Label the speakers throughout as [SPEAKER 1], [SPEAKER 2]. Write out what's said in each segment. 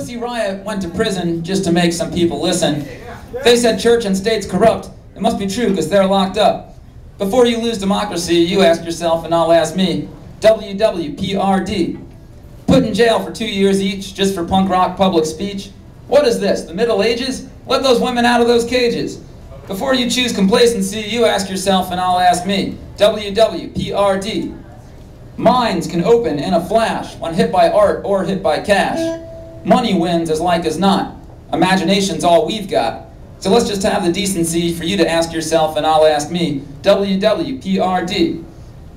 [SPEAKER 1] Pussy Riot went to prison just to make some people listen. They said church and state's corrupt. It must be true because they're locked up. Before you lose democracy, you ask yourself and I'll ask me, WWPRD. Put in jail for 2 years each just for punk rock public speech. What is this, the Middle Ages? Let those women out of those cages. Before you choose complacency, you ask yourself and I'll ask me, WWPRD. Minds can open in a flash when hit by art or hit by cash. Money wins as like as not. Imagination's all we've got. So let's just have the decency for you to ask yourself and I'll ask me, WWPRD.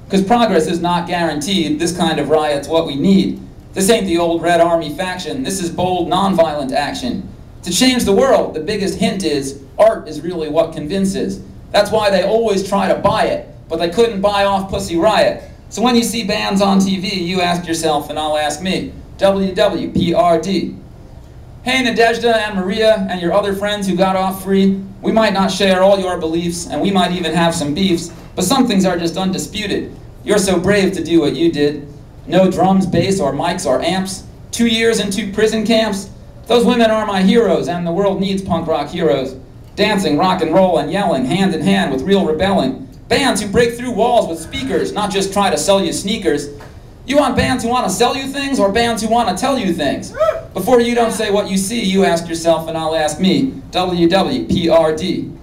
[SPEAKER 1] Because progress is not guaranteed. This kind of riot's what we need. This ain't the old Red Army faction. This is bold, nonviolent action. To change the world, the biggest hint is art is really what convinces. That's why they always try to buy it, but they couldn't buy off Pussy Riot. So when you see bands on TV, you ask yourself and I'll ask me, WWPRD. Hey Nadezhda and Maria and your other friends who got off free, we might not share all your beliefs and we might even have some beefs, but some things are just undisputed. You're so brave to do what you did. No drums, bass, or mics or amps. 2 years in 2 prison camps. Those women are my heroes and the world needs punk rock heroes. Dancing, rock and roll, and yelling hand in hand with real rebelling. Bands who break through walls with speakers, not just try to sell you sneakers. You want bands who want to sell you things or bands who want to tell you things? Before you don't say what you see, you ask yourself and I'll ask me, WWPRD.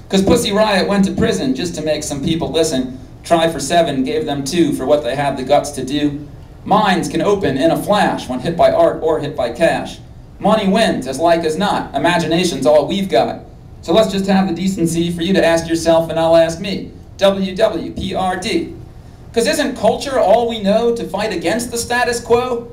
[SPEAKER 1] Because Pussy Riot went to prison just to make some people listen. Tried for 7, gave them 2 for what they had the guts to do. Minds can open in a flash when hit by art or hit by cash. Money wins as like as not. Imagination's all we've got. So let's just have the decency for you to ask yourself and I'll ask me, WWPRD. Because isn't culture all we know to fight against the status quo?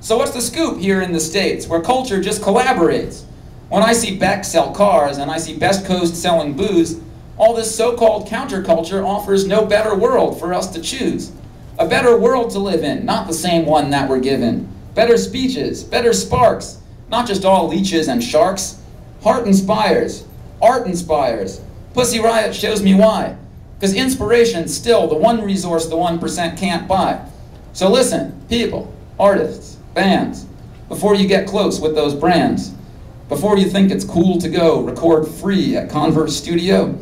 [SPEAKER 1] So what's the scoop here in the States, where culture just collaborates? When I see Beck sell cars and I see Best Coast selling booze, all this so-called counterculture offers no better world for us to choose. A better world to live in, not the same one that we're given. Better speeches, better sparks, not just all leeches and sharks. Heart inspires, art inspires. Pussy Riot shows me why. Because inspiration's still the one resource the 1% can't buy. So listen, people, artists, bands, before you get close with those brands, before you think it's cool to go record free at Converse Studio,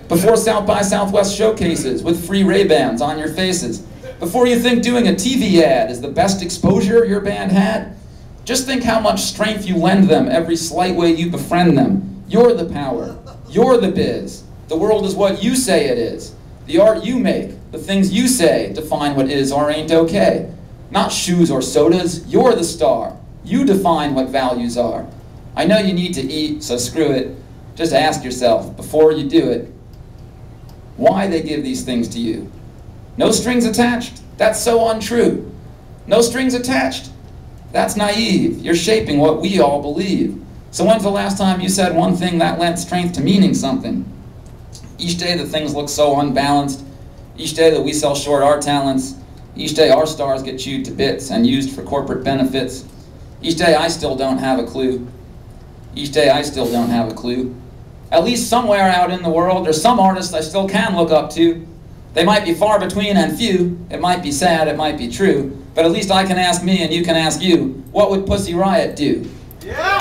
[SPEAKER 1] before South by Southwest showcases with free Ray-Bans on your faces, before you think doing a TV ad is the best exposure your band had, just think how much strength you lend them every slight way you befriend them. You're the power. You're the biz. The world is what you say it is. The art you make, the things you say define what is or ain't okay. Not shoes or sodas, you're the star. You define what values are. I know you need to eat, so screw it. Just ask yourself, before you do it, why they give these things to you. No strings attached? That's so untrue. No strings attached? That's naive. You're shaping what we all believe. So when's the last time you said one thing that lent strength to meaning something? Each day that things look so unbalanced, each day that we sell short our talents, each day our stars get chewed to bits and used for corporate benefits, each day I still don't have a clue. Each day I still don't have a clue. At least somewhere out in the world, there's some artists I still can look up to. They might be far between and few. It might be sad, it might be true. But at least I can ask me and you can ask you, what would Pussy Riot do? Yeah!